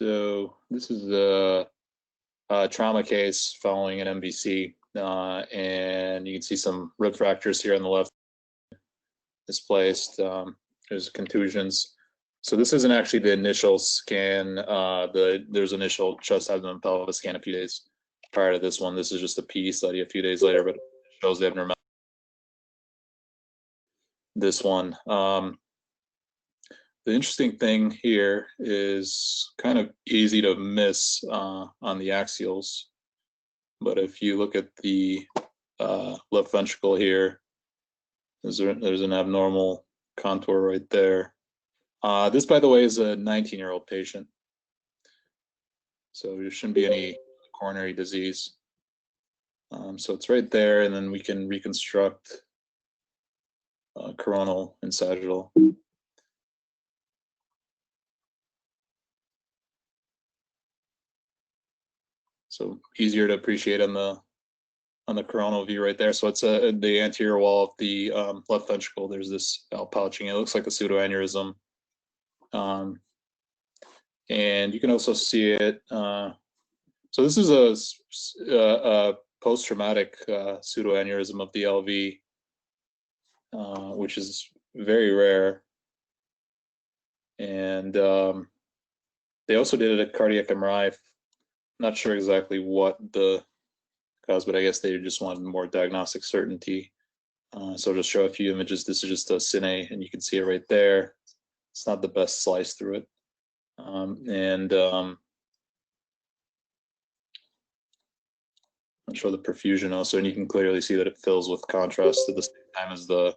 So this is a trauma case following an MVC, and you can see some rib fractures here on the left displaced. There's contusions. So this isn't actually the initial scan. There's initial chest, abdomen, pelvis scan a few days prior to this one. This is just a PE study a few days later, but it shows the abnormality. This one. The interesting thing here is kind of easy to miss on the axials, but if you look at the left ventricle here, there's an abnormal contour right there. This, by the way, is a 19-year-old patient, so there shouldn't be any coronary disease. So it's right there, and then we can reconstruct coronal and sagittal. So easier to appreciate on the coronal view right there. So it's the anterior wall of the left ventricle. There's this outpouching. It looks like a pseudoaneurysm. And you can also see it. So this is a post-traumatic pseudoaneurysm of the LV, which is very rare. And they also did a cardiac MRI. Not sure exactly what the cause, but I guess they just wanted more diagnostic certainty. So I'll just show a few images. This is just a cine, and you can see it right there. It's not the best slice through it. I'll show the perfusion also, and you can clearly see that it fills with contrast at the same time as the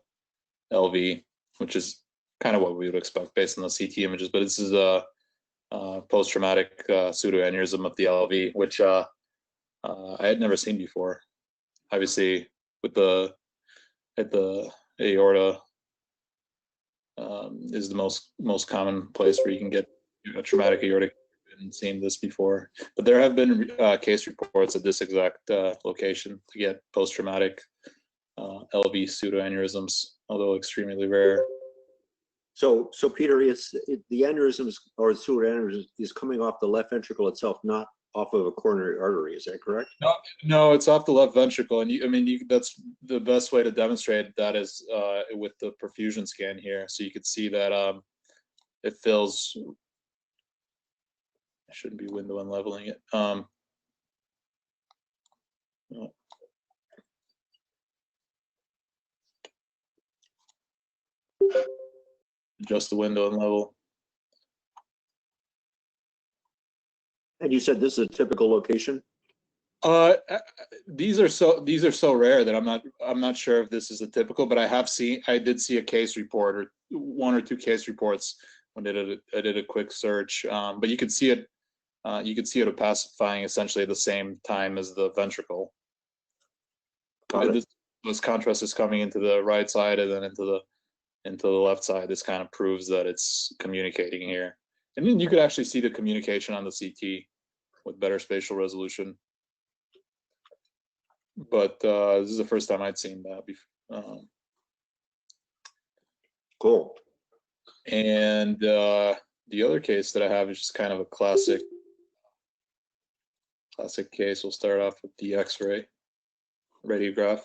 LV, which is kind of what we would expect based on the CT images. But this is a post-traumatic pseudoaneurysm of the LV, which I had never seen before. Obviously, at the aorta is the most common place where you can get a traumatic aortic. I hadn't seen this before, but there have been case reports at this exact location to get post-traumatic LV pseudoaneurysms, although extremely rare. So Peter, the aneurysms or the pseudoaneurysm is coming off the left ventricle itself, not off of a coronary artery. Is that correct? No, it's off the left ventricle, and that's the best way to demonstrate that is with the perfusion scan here. So you can see that it fills. I shouldn't be window unleveling it. Adjust the window and level. And you said this is a typical location? These are so rare that I'm not sure if this is a typical, but I did see a case report or one or two case reports when I did a quick search. But you could see it opacifying essentially at the same time as the ventricle. This contrast is coming into the right side and then into the left side. This kind of proves that it's communicating here. And then you could actually see the communication on the CT with better spatial resolution. But this is the first time I'd seen that before. Cool. And the other case that I have is just kind of a classic case. We'll start off with the X-ray radiograph.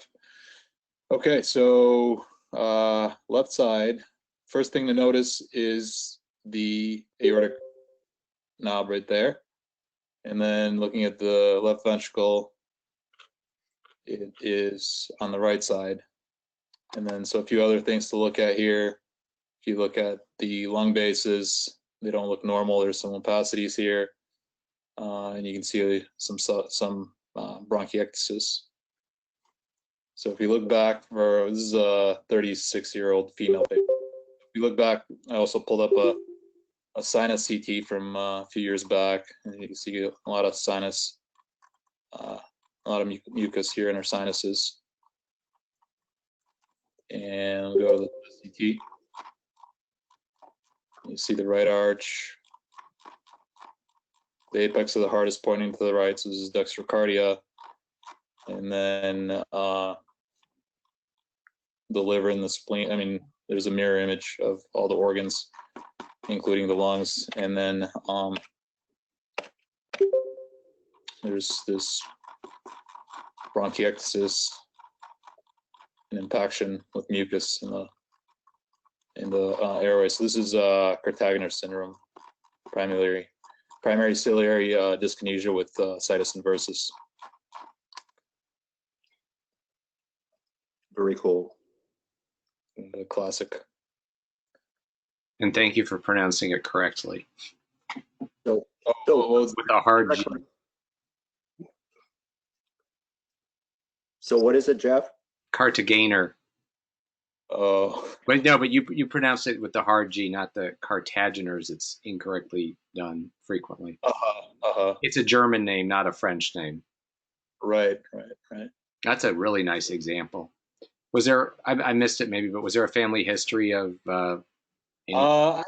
Okay, so left side, first thing to notice is the aortic knob right there. And then looking at the left ventricle, it is on the right side. And then so a few other things to look at here. If you look at the lung bases, they don't look normal. There's some opacities here. And you can see some bronchiectasis. So if you look back, this is a 36-year-old female patient. If you look back, I also pulled up a sinus CT from a few years back, and you can see a lot of sinus, a lot of mucus here in her sinuses. And we'll go to the CT. You see the right arch. The apex of the heart is pointing to the right, so this is dextrocardia. And then the liver and the spleen, I mean, there's a mirror image of all the organs, including the lungs. And then There's this bronchiectasis and impaction with mucus in the airway. So this is Cartagena syndrome, primary ciliary dyskinesia with situs inversus. Very cool. The classic. And thank you for pronouncing it correctly. So, With a hard G. So what is it, Jeff? Cartagena. Oh. But no, but you pronounce it with the hard G, not the Cartageners. It's incorrectly done frequently. It's a German name, not a French name. Right. That's a really nice example. Was there, I missed it maybe, but was there a family history of I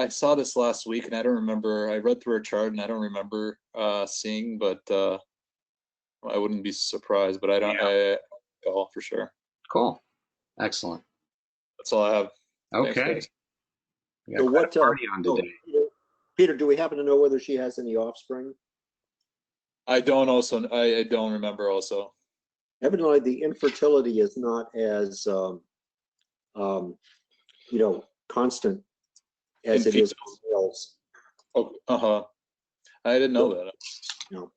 saw this last week and I don't remember. I read through her chart and I don't remember seeing, but I wouldn't be surprised, but I call for sure. Cool. Excellent. That's all I have. Okay. We got So quite a party on today. Peter, do we happen to know whether she has any offspring? I don't remember also. Evidently, the infertility is not as constant as it is for males. Oh, I didn't know that. No.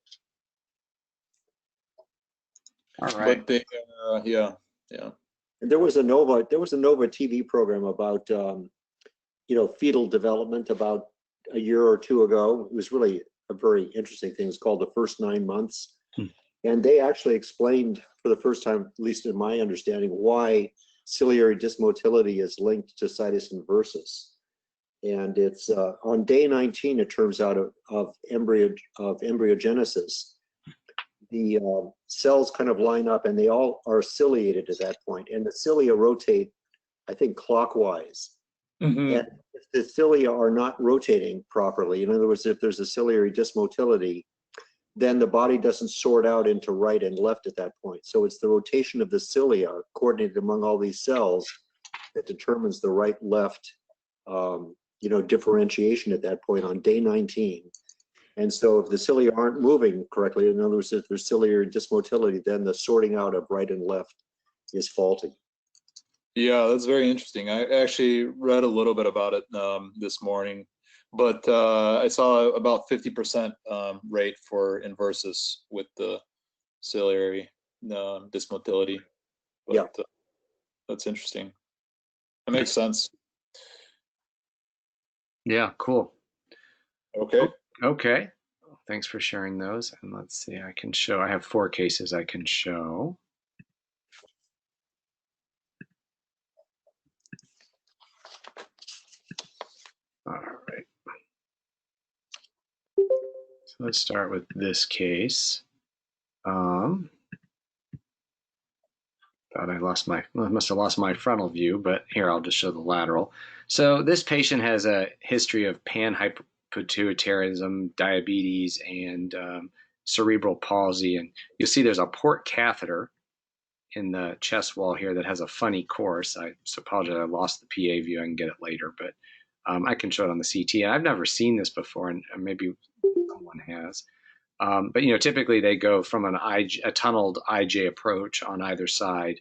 All right. But they, yeah. And there was a Nova TV program about fetal development about a year or two ago. It was really a very interesting thing. It's called The First 9 Months. And they actually explained for the first time, at least in my understanding, why ciliary dysmotility is linked to situs inversus. And it's on day 19, it turns out, of embryogenesis, the cells kind of line up and they all are ciliated at that point. And the cilia rotate, I think, clockwise. Mm-hmm. And if the cilia are not rotating properly, in other words, if there's a ciliary dysmotility, then the body doesn't sort out into right and left at that point. So it's the rotation of the cilia coordinated among all these cells that determines the right-left, differentiation at that point on day 19. And so if the cilia aren't moving correctly, in other words, if there's ciliary dysmotility, then the sorting out of right and left is faulty. Yeah, that's very interesting. I actually read a little bit about it this morning, but I saw about 50% rate for inversus with the ciliary dysmotility. But, yeah, that's interesting. That makes sense. Yeah, cool. Okay. Okay. Thanks for sharing those. And let's see, I have 4 cases I can show. All right. So let's start with this case. Thought I must have lost my frontal view, but here I'll just show the lateral. So this patient has a history of panhypopituitarism, diabetes, and cerebral palsy. And you'll see there's a port catheter in the chest wall here that has a funny course. I apologize, I lost the PA view. I can get it later, but I can show it on the CT. And I've never seen this before, and maybe someone has. But typically they go from a tunneled IJ approach on either side.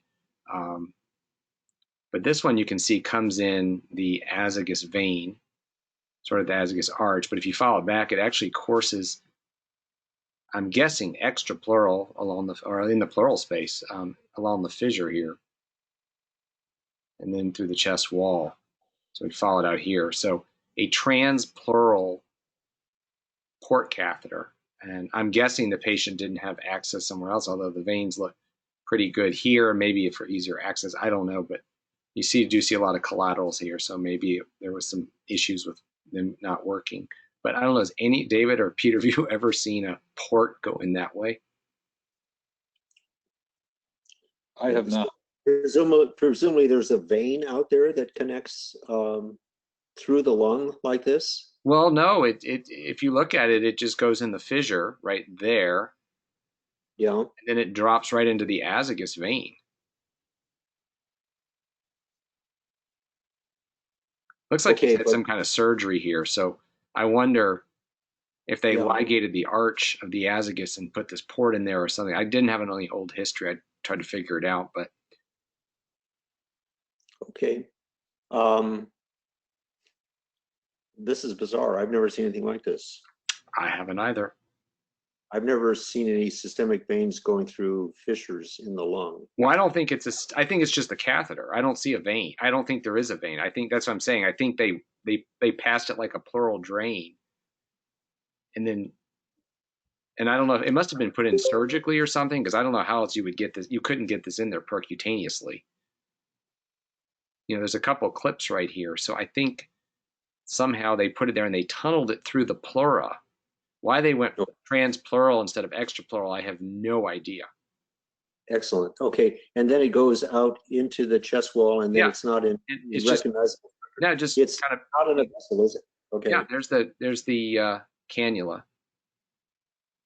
But this one you can see comes in the azygos vein, sort of the azygos arch. But if you follow it back, it actually courses, I'm guessing, extrapleural in the pleural space, along the fissure here, and then through the chest wall. So we follow it out here. So a transpleural port catheter. And I'm guessing the patient didn't have access somewhere else, although the veins look pretty good here, maybe for easier access. I don't know, but you do see a lot of collaterals here, so maybe there was some issues with them not working. But I don't know, has David or Peter, have you ever seen a port go in that way? I have not. Presumably there's a vein out there that connects through the lung like this? Well, no, if you look at it, it just goes in the fissure right there. Yeah. And then it drops right into the azygos vein. Looks like he's had some kind of surgery here. So I wonder, if they Yeah. ligated the arch of the azygos and put this port in there or something. I didn't have any old history. I tried to figure it out, but Okay. This is bizarre. I've never seen anything like this. I haven't either. I've never seen any systemic veins going through fissures in the lung. Well, I don't think it's I think it's just a catheter. I don't see a vein. I don't think there is a vein. I think that's what I'm saying. I think they passed it like a pleural drain. And then, and I don't know, it must have been put in surgically or something, because I don't know how else you would get this. You couldn't get this in there percutaneously. You know, there's a couple of clips right here. So I think somehow they put it there and they tunneled it through the pleura. Why they went transpleural instead of extrapleural, I have no idea. Excellent. Okay. And then it goes out into the chest wall, and then Yeah. it's not in It's just, recognizable. no, just It's kind of, not in a vessel, is it? Okay. yeah, there's the cannula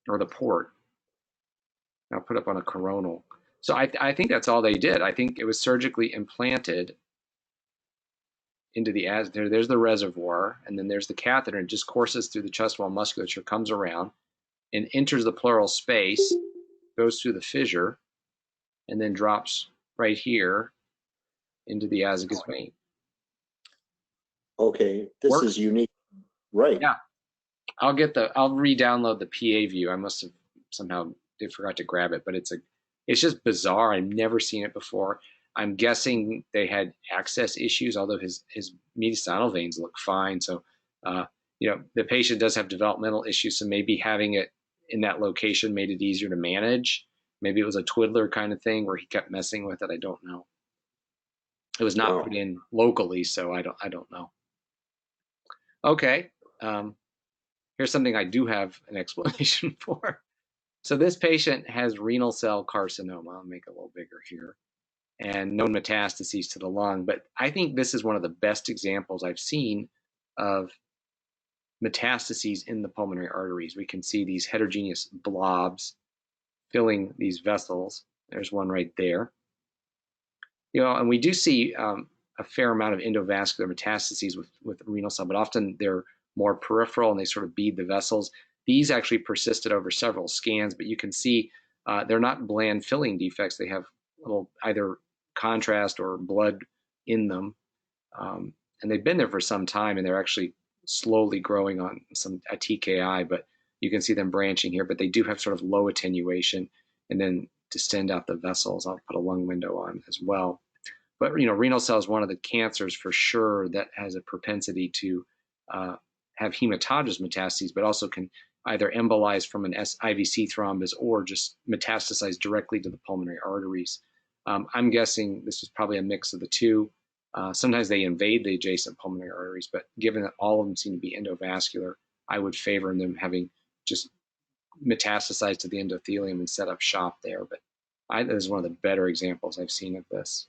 or the port. I'll put up on a coronal. So I think that's all they did. I think it was surgically implanted into the there's the reservoir, and then there's the catheter, and it just courses through the chest wall musculature, comes around and enters the pleural space, goes through the fissure, and then drops right here into the azygos vein. Okay. This Works. is unique. Right. Yeah. I'll re-download the PA view. I must have somehow forgot to grab it, but it's just bizarre. I've never seen it before. I'm guessing they had access issues, although his mediastinal veins look fine. So, you know, the patient does have developmental issues, so maybe having it in that location made it easier to manage. Maybe it was a twiddler kind of thing where he kept messing with it. I don't know. It was not put in locally, so I don't know. Okay. Here's something I do have an explanation for. So this patient has renal cell carcinoma. I'll make it a little bigger here, and known metastases to the lung. But I think this is one of the best examples I've seen of metastases in the pulmonary arteries. We can see these heterogeneous blobs filling these vessels. There's one right there. You know, and we do see a fair amount of endovascular metastases with renal cell, but often they're more peripheral and they sort of bead the vessels. These actually persisted over several scans, but you can see they're not bland filling defects. They have little either contrast or blood in them. And they've been there for some time, and they're actually slowly growing on a TKI, but you can see them branching here, but they do have sort of low attenuation, and then distend out the vessels. I'll put a lung window on as well. But, you know, renal cell is one of the cancers for sure that has a propensity to have hematologous metastases, but also can either embolize from an IVC thrombus or just metastasize directly to the pulmonary arteries. I'm guessing this was probably a mix of the two. Sometimes they invade the adjacent pulmonary arteries, but given that all of them seem to be endovascular, I would favor them having just metastasized to the endothelium and set up shop there. But this is one of the better examples I've seen of this.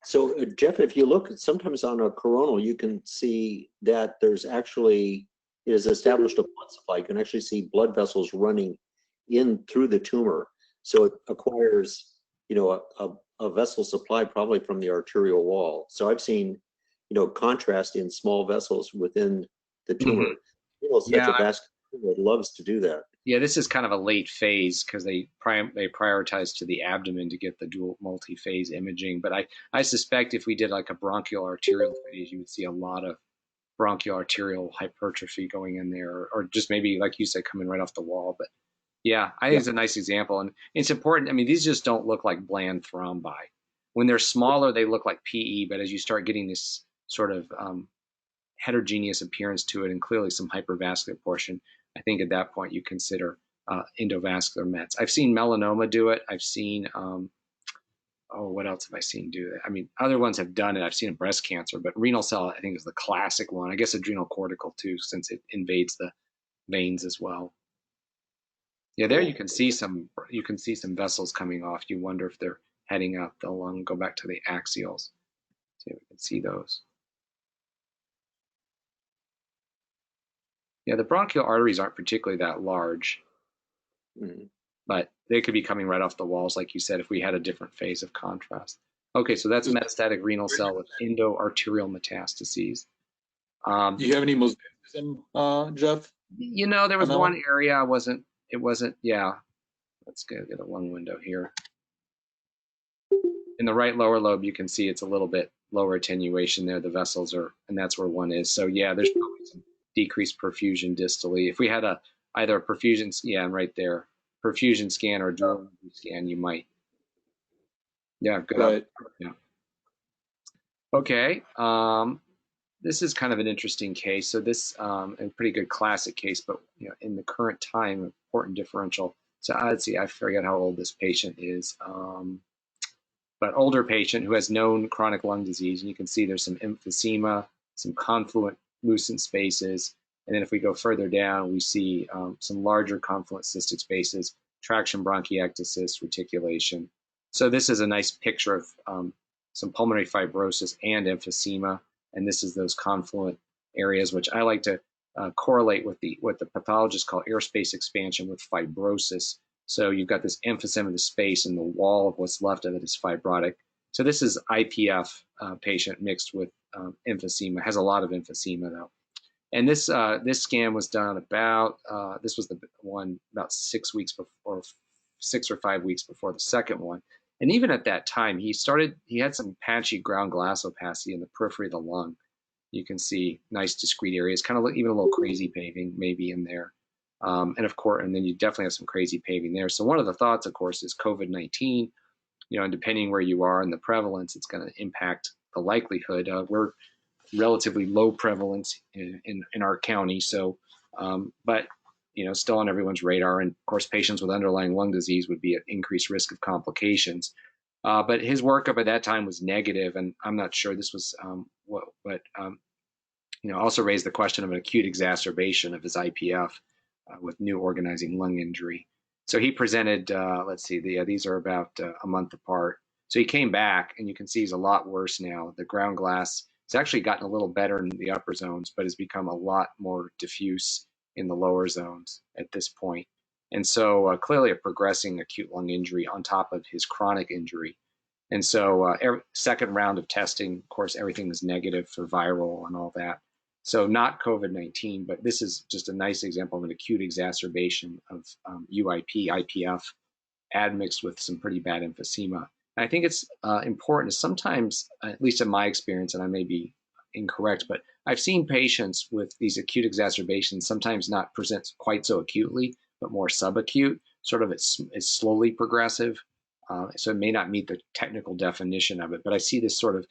So Jeff, if you look sometimes on a coronal, you can see that there's actually is established a blood supply. You can actually see blood vessels running in through the tumor. So it acquires, you know, a vessel supply probably from the arterial wall. So I've seen, you know, contrast in small vessels within the tumor. You know, such a vascular tumor loves to do that. Yeah, this is kind of a late phase because they prioritize to the abdomen to get the dual multi-phase imaging. But I suspect if we did like a bronchial arterial phase, you would see a lot of bronchial arterial hypertrophy going in there, or just maybe, like you said, coming right off the wall. But yeah, I think it's a nice example. And it's important. I mean, these just don't look like bland thrombi. When they're smaller, they look like PE. But as you start getting this sort of heterogeneous appearance to it and clearly some hypervascular portion, I think at that point you consider endovascular mets. I've seen melanoma do it. I've seen, what else have I seen do it? I mean, other ones have done it. I've seen a breast cancer, but renal cell, I think, is the classic one. I guess adrenal cortical too, since it invades the veins as well. Yeah, there you can see some vessels coming off. You wonder if they're heading up the lung. Go back to the axials. See if we can see those. Yeah, the bronchial arteries aren't particularly that large, but they could be coming right off the walls, like you said, if we had a different phase of contrast. Okay, so that's metastatic renal cell with endoarterial metastases. Do you have any mosaicism, Jeff? You know, there was On that one one? area it wasn't, yeah. Let's go get a lung window here. In the right lower lobe, you can see it's a little bit lower attenuation there. The vessels are, and that's where one is. So yeah, there's probably some decreased perfusion distally. If we had either a perfusion, yeah, right there, perfusion scan or dural scan, you might. Yeah, good. Right. Yeah. Okay. This is kind of an interesting case. So this, a pretty good classic case, but you know, in the current time, important differential. So let's see, I forget how old this patient is. But older patient who has known chronic lung disease, and you can see there's some emphysema, some confluent lucent spaces, and then if we go further down, we see some larger confluent cystic spaces, traction bronchiectasis, reticulation. So this is a nice picture of some pulmonary fibrosis and emphysema, and this is those confluent areas, which I like to correlate with what the pathologists call airspace expansion with fibrosis. So you've got this emphysema of the space, and the wall of what's left of it is fibrotic. So this is IPF patient mixed with emphysema, has a lot of emphysema though. And this scan was done about, this was the one about 6 weeks before, 6 or 5 weeks before the second one. And even at that time, he had some patchy ground glass opacity in the periphery of the lung. You can see nice discrete areas, kind of even a little crazy paving maybe in there. And of course, and then you definitely have some crazy paving there. So one of the thoughts, of course, is COVID-19, you know, and depending where you are and the prevalence, it's going to impact the likelihood. We're relatively low prevalence in our county. So, but, you know, still on everyone's radar. And of course, patients with underlying lung disease would be at increased risk of complications. But his workup at that time was negative, and I'm not sure this was you know, also raised the question of an acute exacerbation of his IPF with new organizing lung injury. So he presented, let's see, these are about a month apart. So he came back, and you can see he's a lot worse now. The ground glass has actually gotten a little better in the upper zones, but has become a lot more diffuse in the lower zones at this point. And so clearly a progressing acute lung injury on top of his chronic injury. And so second round of testing, of course, everything was negative for viral and all that. So not COVID-19, but this is just a nice example of an acute exacerbation of UIP, IPF, admixed with some pretty bad emphysema. And I think it's important. Sometimes, at least in my experience, and I may be incorrect, but I've seen patients with these acute exacerbations sometimes not present quite so acutely, but more subacute, sort of it's slowly progressive. So it may not meet the technical definition of it, but I see this sort of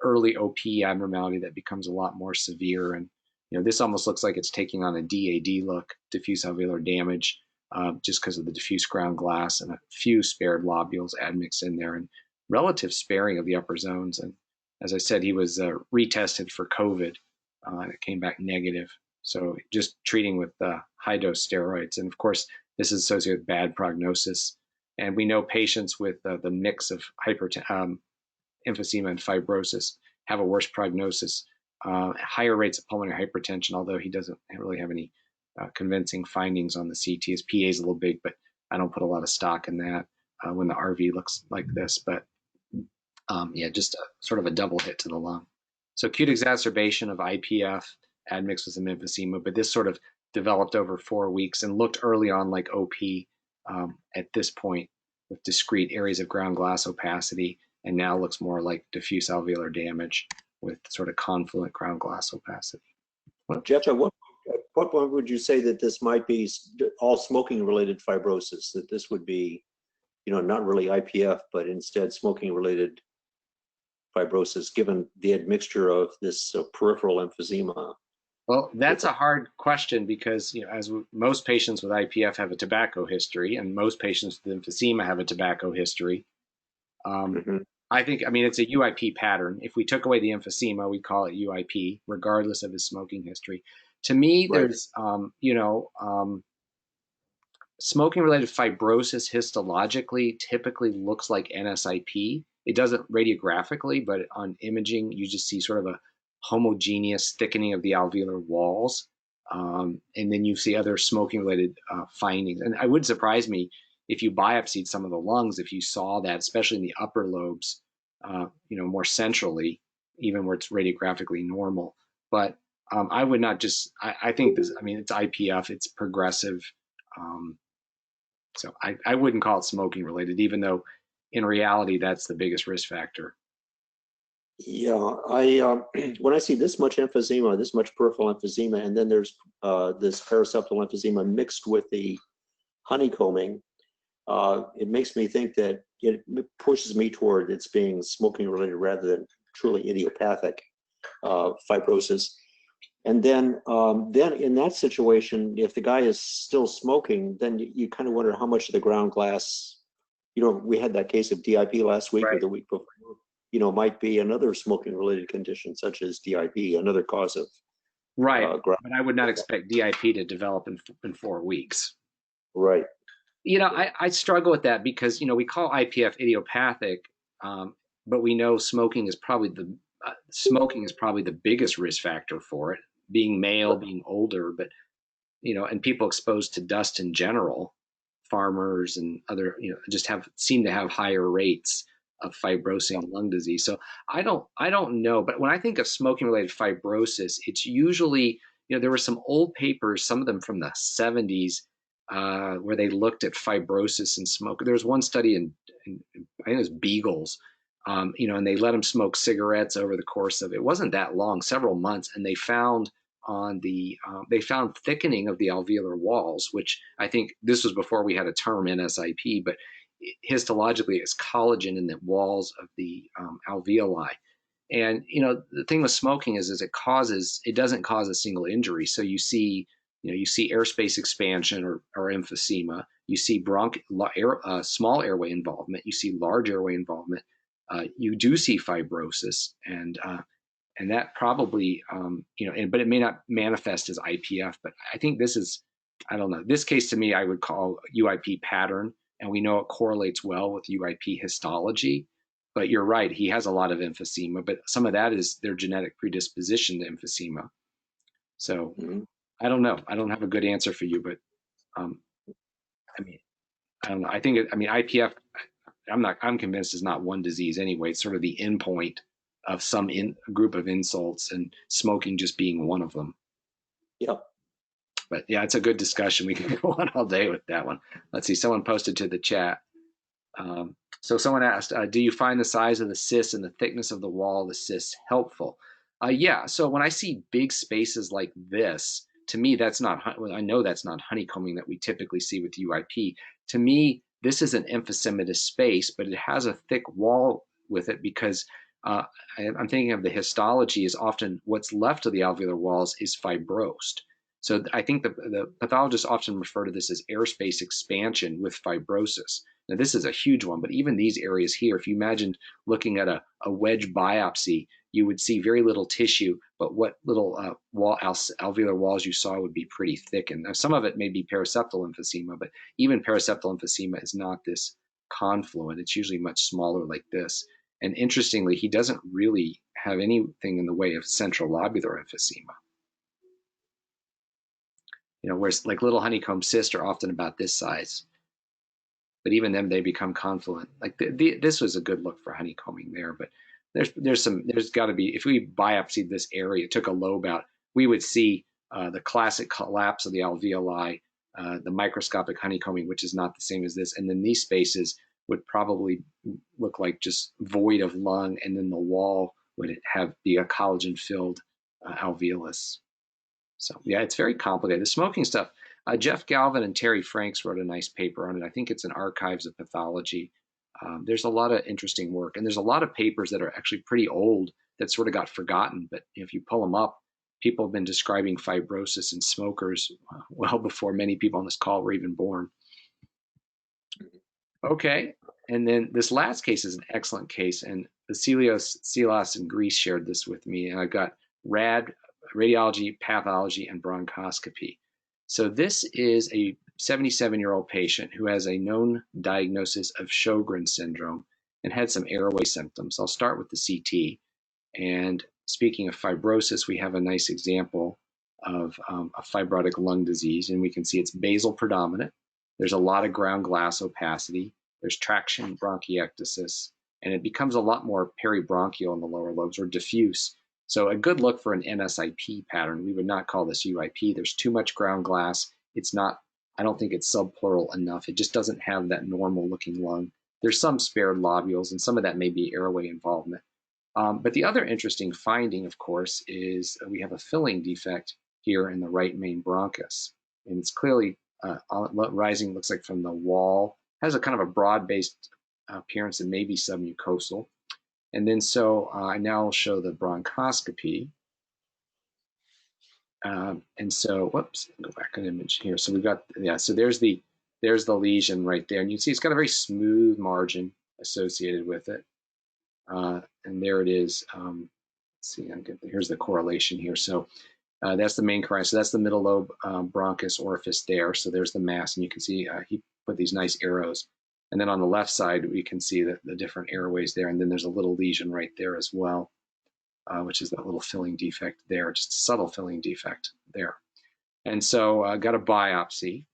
early OP abnormality that becomes a lot more severe. And, you know, this almost looks like it's taking on a DAD look, diffuse alveolar damage, just because of the diffuse ground glass and a few spared lobules admixed in there and relative sparing of the upper zones. And as I said, he was retested for COVID and it came back negative. So just treating with high dose steroids. And of course, this is associated with bad prognosis. And we know patients with the mix of emphysema and fibrosis have a worse prognosis, higher rates of pulmonary hypertension, although he doesn't really have any convincing findings on the CT. His PA is a little big, but I don't put a lot of stock in that when the RV looks like this. But yeah, just sort of a double hit to the lung. So acute exacerbation of IPF admixed with some emphysema, but this sort of developed over 4 weeks and looked early on like OP at this point with discrete areas of ground glass opacity, and now looks more like diffuse alveolar damage with sort of confluent ground glass opacity. Jeff, at what point would you say that this might be all smoking-related fibrosis, that this would be, you know, not really IPF, but instead smoking-related fibrosis, given the admixture of this peripheral emphysema? Well, that's a hard question because, you know, as most patients with IPF have a tobacco history, and most patients with emphysema have a tobacco history. I think, I mean, it's a UIP pattern. If we took away the emphysema, we'd call it UIP, regardless of his smoking history. To me, there's, you know, smoking-related fibrosis histologically typically looks like NSIP. It doesn't radiographically, but on imaging, you just see sort of a homogeneous thickening of the alveolar walls. And then you see other smoking-related findings. And it would surprise me if you biopsied some of the lungs, if you saw that, especially in the upper lobes, you know, more centrally, even where it's radiographically normal. But I would not just, I think this, I mean, it's IPF, it's progressive. So I wouldn't call it smoking related, even though in reality, that's the biggest risk factor. Yeah, when I see this much emphysema, this much peripheral emphysema, and then there's this paraseptal emphysema mixed with the honeycombing, it makes me think that it pushes me toward it's being smoking related rather than truly idiopathic fibrosis. And then in that situation, if the guy is still smoking, then you kind of wonder how much of the ground glass, you know, we had that case of DIP last week or the week before, you know, might be another smoking related condition such as DIP, another cause of but I would not expect DIP to develop in 4 weeks. Right. You know, I struggle with that because, you know, we call IPF idiopathic, but we know smoking is probably the biggest risk factor for it, being male, being older, but, you know, and people exposed to dust in general, farmers and other, you know, just seem to have higher rates of fibrosing lung disease. So I don't know, but when I think of smoking related fibrosis, it's usually, you know, there were some old papers, some of them from the 70s, where they looked at fibrosis in smoke. There was one study in I think it was beagles, you know, and they let them smoke cigarettes over the course of, it wasn't that long, several months, and they found they found thickening of the alveolar walls, which I think this was before we had a term NSIP, but histologically it's collagen in the walls of the alveoli. And, you know, the thing with smoking is it doesn't cause a single injury. So you see airspace expansion or emphysema, you see small airway involvement, you see large airway involvement, you do see fibrosis, and that probably, you know, but it may not manifest as IPF. But I think this is, I don't know, this case to me I would call UIP pattern, and we know it correlates well with UIP histology. But you're right, he has a lot of emphysema, but some of that is their genetic predisposition to emphysema. So I don't know. I don't have a good answer for you, but I mean, I don't know. I think IPF, I'm convinced is not one disease anyway. It's sort of the endpoint of some group of insults, and smoking just being one of them. Yeah. But yeah, it's a good discussion. We can go on all day with that one. Let's see, someone posted to the chat. So someone asked, do you find the size of the cyst and the thickness of the wall of the cyst helpful? Yeah, so when I see big spaces like this, to me, I know that's not honeycombing that we typically see with UIP. To me, this is an emphysematous space, but it has a thick wall with it because I'm thinking of the histology is often what's left of the alveolar walls is fibrosed. So I think the pathologists often refer to this as airspace expansion with fibrosis. Now, this is a huge one, but even these areas here, if you imagined looking at a wedge biopsy, you would see very little tissue, but what little alveolar walls you saw would be pretty thickened. Now, some of it may be paraseptal emphysema, but even paraseptal emphysema is not this confluent. It's usually much smaller like this. And interestingly, he doesn't really have anything in the way of central lobular emphysema. You know, whereas like little honeycomb cysts are often about this size, but even then they become confluent. Like this was a good look for honeycombing there, but there's got to be, if we biopsied this area, took a lobe out, we would see the classic collapse of the alveoli, the microscopic honeycombing, which is not the same as this, and then these spaces would probably look like just void of lung, and then the wall would be a collagen-filled alveolus. So yeah, it's very complicated. The smoking stuff, Jeff Galvin and Terry Franks wrote a nice paper on it. I think it's in Archives of Pathology. There's a lot of interesting work, and there's a lot of papers that are actually pretty old that sort of got forgotten, but if you pull them up, people have been describing fibrosis in smokers well before many people on this call were even born. Okay, and then this last case is an excellent case, and Silas in Greece shared this with me, and I've got radiology, pathology, and bronchoscopy. So this is a 77-year-old patient who has a known diagnosis of Sjögren syndrome and had some airway symptoms. I'll start with the CT. And speaking of fibrosis, we have a nice example of a fibrotic lung disease, and we can see it's basal predominant. There's a lot of ground glass opacity. There's traction bronchiectasis, and it becomes a lot more peribronchial in the lower lobes, or diffuse. So a good look for an NSIP pattern. We would not call this UIP. There's too much ground glass. It's not, I don't think it's subpleural enough. It just doesn't have that normal looking lung. There's some spared lobules, and some of that may be airway involvement. But the other interesting finding, of course, is we have a filling defect here in the right main bronchus. And it's clearly rising, looks like from the wall, has a kind of a broad-based appearance and maybe submucosal. And then so I now will show the bronchoscopy. And so, whoops, go back an image here. So we've got, yeah, so there's the lesion right there. And you can see it's got a very smooth margin associated with it. And there it is. Let's see, here's the correlation here. So that's the main carcinoma. So that's the middle lobe bronchus orifice there. So there's the mass, and you can see he put these nice arrows. And then on the left side, we can see the different airways there. And then there's a little lesion right there as well, which is that little filling defect there, just a subtle filling defect there. And so I got a biopsy,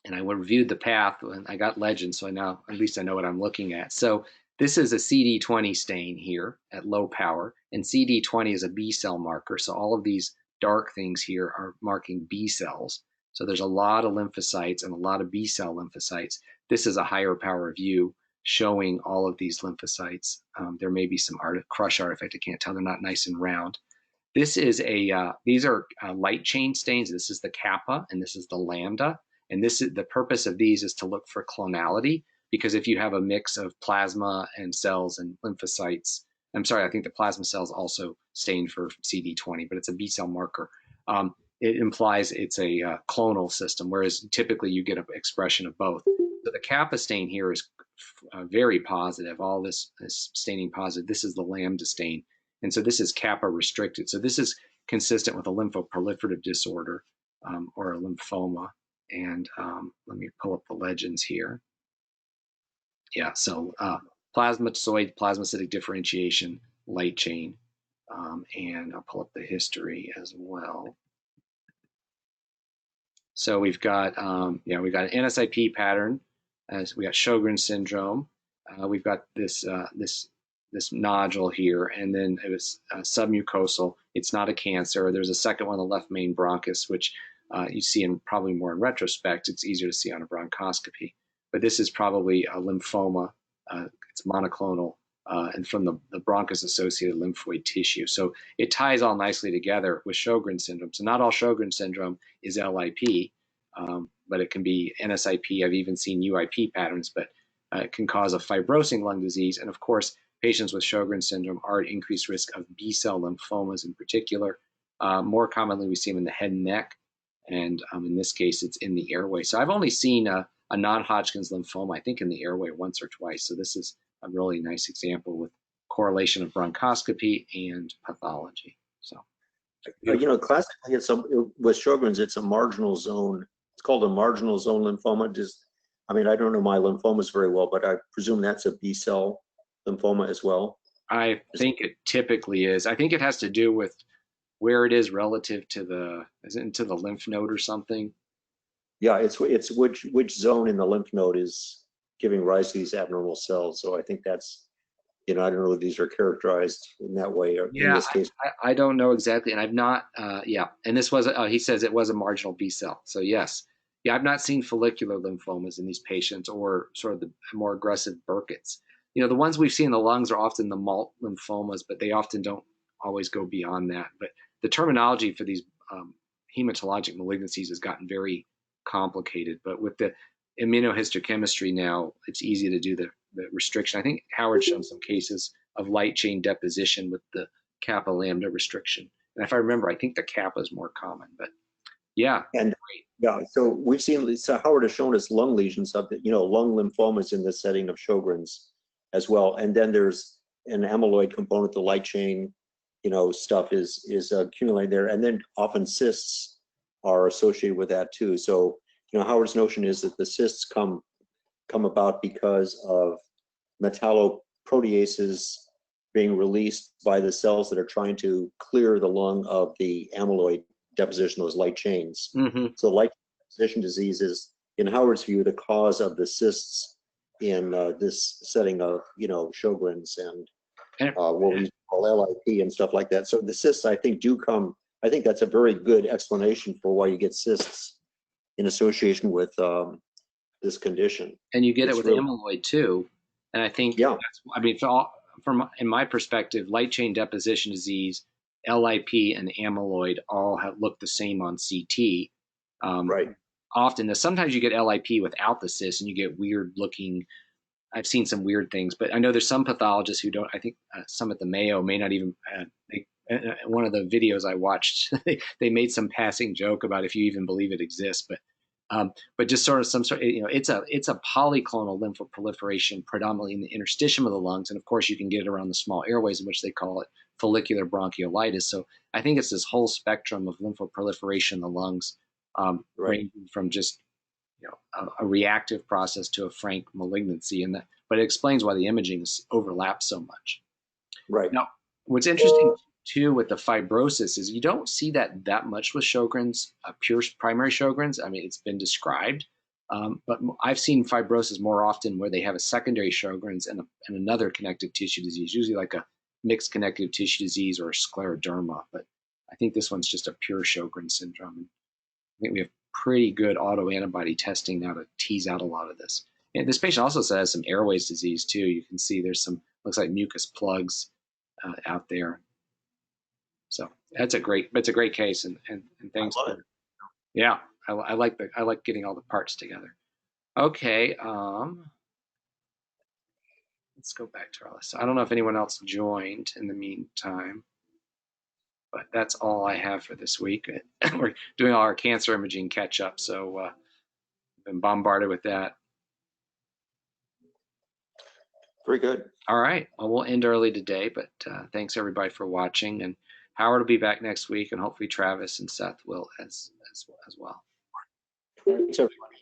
and I reviewed the path, and I got legends, so now at least I know what I'm looking at. So this is a CD20 stain here at low power, and CD20 is a B cell marker. So all of these dark things here are marking B cells. So there's a lot of lymphocytes and a lot of B cell lymphocytes. This is a higher power view showing all of these lymphocytes. There may be some crush artifact. I can't tell. They're not nice and round. This is these are light chain stains. This is the kappa and this is the lambda. And this is the purpose of these is to look for clonality, because if you have a mix of plasma and cells and lymphocytes, I'm sorry, I think the plasma cells also stain for CD20, but it's a B cell marker. It implies it's a clonal system, whereas typically you get an expression of both. So the kappa stain here is very positive. All this is staining positive. This is the lambda stain. And so this is kappa restricted. So this is consistent with a lymphoproliferative disorder or a lymphoma. And let me pull up the legends here. Yeah, so plasmacytoid, plasmacytic differentiation, light chain. And I'll pull up the history as well. So we've got, we've got an NSIP pattern, as we got Sjögren syndrome. We've got this nodule here, and then it was submucosal. It's not a cancer. There's a second one, the left main bronchus, which you see in probably more in retrospect. It's easier to see on a bronchoscopy. But this is probably a lymphoma. It's monoclonal, and from the bronchus-associated lymphoid tissue. So it ties all nicely together with Sjögren syndrome. So not all Sjögren syndrome is LIP, but it can be NSIP. I've even seen UIP patterns, but it can cause a fibrosing lung disease. And of course, patients with Sjögren syndrome are at increased risk of B-cell lymphomas in particular. More commonly, we see them in the head and neck, and in this case, it's in the airway. So I've only seen a non-Hodgkin's lymphoma, I think, in the airway once or twice. So this is a really nice example with correlation of bronchoscopy and pathology. So, classically, with Sjögren's, it's a marginal zone. It's called a marginal zone lymphoma. I don't know my lymphomas very well, but I presume that's a B cell lymphoma as well. I think it typically is. I think it has to do with where it is relative to the lymph node or something. Yeah, it's which zone in the lymph node is giving rise to these abnormal cells. So I think that's, I don't know if these are characterized in that way or in this case. I don't know exactly, and I've not. And this was he says it was a marginal B cell. So yes, I've not seen follicular lymphomas in these patients or sort of the more aggressive Burkitt's. The ones we've seen in the lungs are often the MALT lymphomas, but they often don't always go beyond that. But the terminology for these hematologic malignancies has gotten very complicated. But with the immunohistochemistry now, it's easy to do the restriction. I think Howard's shown some cases of light chain deposition with the kappa lambda restriction. And if I remember, I think the kappa is more common. But yeah. And so we've seen, so Howard has shown us lung lesions of lung lymphomas in the setting of Sjögren's as well. And then there's an amyloid component, the light chain, stuff is accumulating there. And then often cysts are associated with that too. So, Howard's notion is that the cysts come about because of metalloproteases being released by the cells that are trying to clear the lung of the amyloid deposition, those light chains. Mm-hmm. So light deposition disease is, in Howard's view, the cause of the cysts in this setting of, Sjögren's and LIP and stuff like that. So the cysts, I think, do come. I think that's a very good explanation for why you get cysts in association with this condition. And you get It's it with really, amyloid too. And I think, yeah, that's, I mean, from in my perspective, light chain deposition disease, LIP, and amyloid all look the same on CT. right. Often, sometimes you get LIP without the cyst, and you get weird looking. I've seen some weird things, but I know there's some pathologists who don't. I think some at the Mayo may not even. One of the videos I watched, they made some passing joke about if you even believe it exists, but just sort of some sort. It's a polyclonal lymphoproliferation, predominantly in the interstitium of the lungs, and of course you can get it around the small airways, in which they call it follicular bronchiolitis. So I think it's this whole spectrum of lymphoproliferation in the lungs, Right. ranging from just a reactive process to a frank malignancy, and that. But it explains why the imaging overlaps so much. Right. Now, what's interesting too with the fibrosis is you don't see that much with Sjögren's, pure primary Sjögren's. I mean, it's been described, but I've seen fibrosis more often where they have a secondary Sjögren's and another connective tissue disease, usually like a mixed connective tissue disease or a scleroderma. But I think this one's just a pure Sjögren's syndrome. And I think we have pretty good autoantibody testing now to tease out a lot of this. And this patient also has some airways disease too. You can see there's some, looks like mucus plugs out there. So it's a great case, and thanks. I love it. Yeah, I like getting all the parts together. Okay, let's go back to our list. I don't know if anyone else joined in the meantime, but that's all I have for this week. We're doing all our cancer imaging catch up, so been bombarded with that. Very good. All right, well, we'll end early today, but thanks everybody for watching, and Howard will be back next week, and hopefully Travis and Seth will as well. Thanks, everybody.